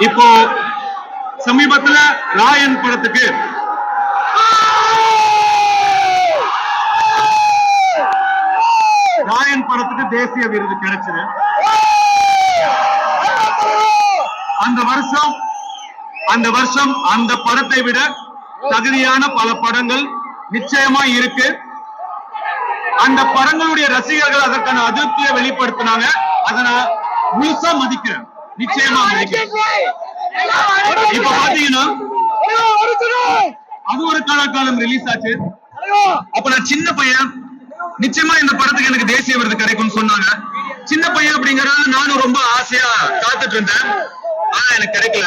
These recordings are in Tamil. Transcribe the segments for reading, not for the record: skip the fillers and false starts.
இப்போ சமீபத்துல ராயன் படத்துக்கு தேசிய விருது கிடைச்சது. அந்த வருஷம் அந்த படத்தை விட தகுதியான பல படங்கள் நிச்சயமா இருக்கு. அந்த படங்களுடைய ரசிகர்கள் அதற்கான அதிருப்தியை வெளிப்படுத்தினாங்க. அதை நான் முழுசா மதிக்கிறேன், நிச்சயமா மதிக்கிறேன். இப்ப பாத்தீங்கன்னா அது ஒரு காலம் ரிலீஸ் ஆச்சு. அப்ப நான் சின்ன பையன், நிச்சயமா இந்த படத்துக்கு எனக்கு தேசிய விருது கிடைக்கும்னு சொன்னாங்க. சின்ன பையன் அப்படிங்கறத நானும் ரொம்ப ஆசையா காத்துட்டு இருந்தேன். ஆனா எனக்கு கிடைக்கல.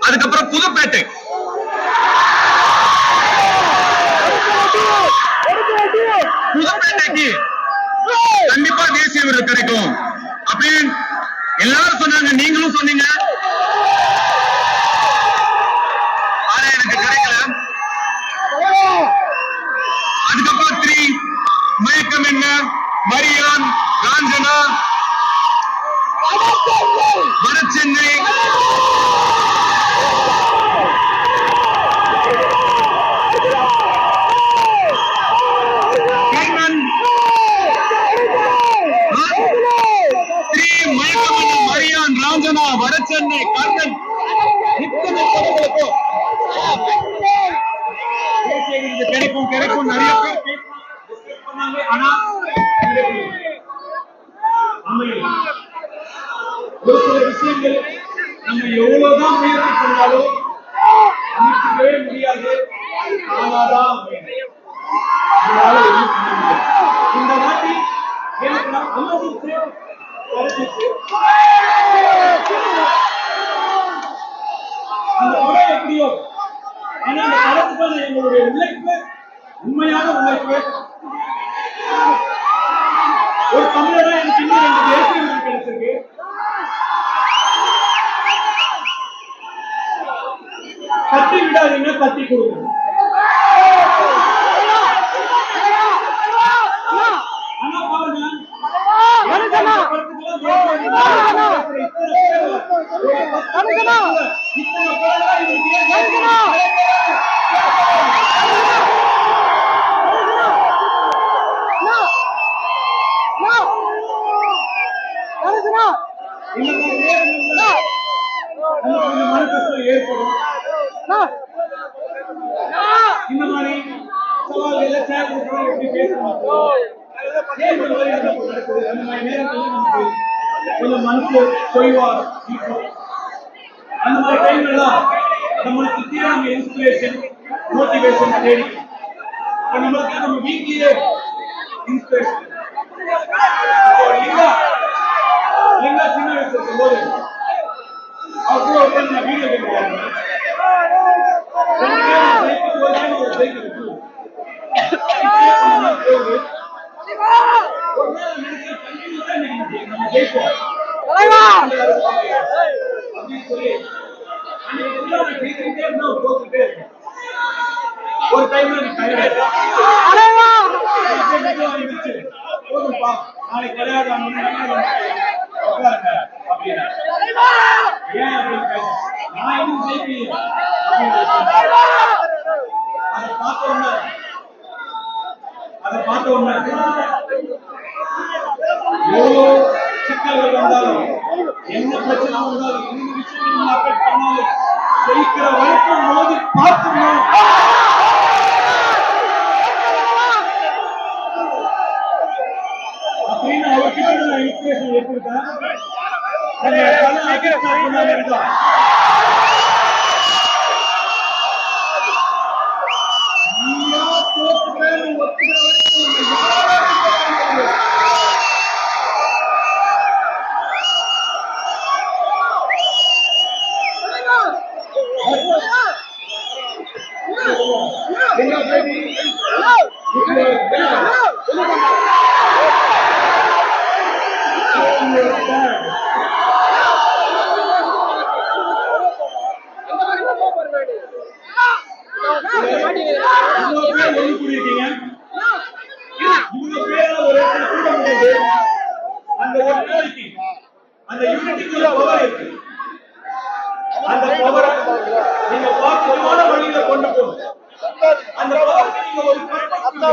அதுக்கப்புறம் புதுப்பேட்டை புதுப்பேட்டைக்கு கண்டிப்பா தேசிய விருது கிடைக்கும் அப்படின்னு எல்லாரும் சொன்னாங்க, நீங்களும் சொன்னீங்க. ஆனா எனக்கு கிடைக்கல. அதுக்கப்புறம் 3, மயக்கம் என்ன, மரியான், ராஞ்சனா, வடசென்னை, வடசென்னை, கர்ணன், இத்தனை படங்களுக்கும் கிடைக்கும் நிறைய பேர் பேசினாங்க. ஆனா ஒரு சில விஷயங்கள் நம்ம எவ்வளவுதான் முயற்சி பண்ணாலும் அமைக்கவே முடியாது. இந்த வாட்டி எனக்கு அமைச்சு அந்த படம் எப்படியோ, ஆனா அந்த படத்துக்கான எங்களுடைய உழைப்பு, உண்மையான உழைப்பு. ஒரு தமிழரா எனக்கு இன்னும் 2 தேசிய விருது கிடைச்சிருக்கு. கட்டி விடாதீங்க, கட்டி கொடுங்க. ஆனா பாருங்க, ஏற்படும். இந்த மாதிரி சவால்கள் எப்படி பேசணும், கொஞ்சம் மனசு தொய்வா இருக்கும். அந்த மாதிரி டைம்லாம் நம்மளுக்கு சுத்தியான இன்ஸ்பிரேஷன், மோட்டிவேஷன் தேடி நம்மளுக்கு நம்ம வீட்லயே இன்ஸ்பிரேஷன். லிங்கா சின்ன வயசு இருக்கும் போது அவர் நான் வீடியோ கேட்க ஒரு சைக்கிள் ஒரு டைம்ல போதும்பா, நாளைக்கு விளையாட ஏன் அப்படின்னு நான் இன்னும் ஜெயிக்கல. அதை பார்த்த உடனே எவ்வளோ சிக்கல்கள் வந்தாலும், என்ன பிரச்சனை வந்தாலும், என்ன விஷயங்கள் அஃபெக்ட் பண்ணாலும் ஜெயிக்கிற வரைக்கும் மோதி பார்க்கணும் அப்படின்னு அவர்கிட்ட நான் இன்ஸ்பிரேஷன் எடுத்துக்கிட்டேன். அந்த யூனிட்டிக்குள்ள பவர் இருக்கு. அந்த படத்தை நீங்க ஒரு கற்பனை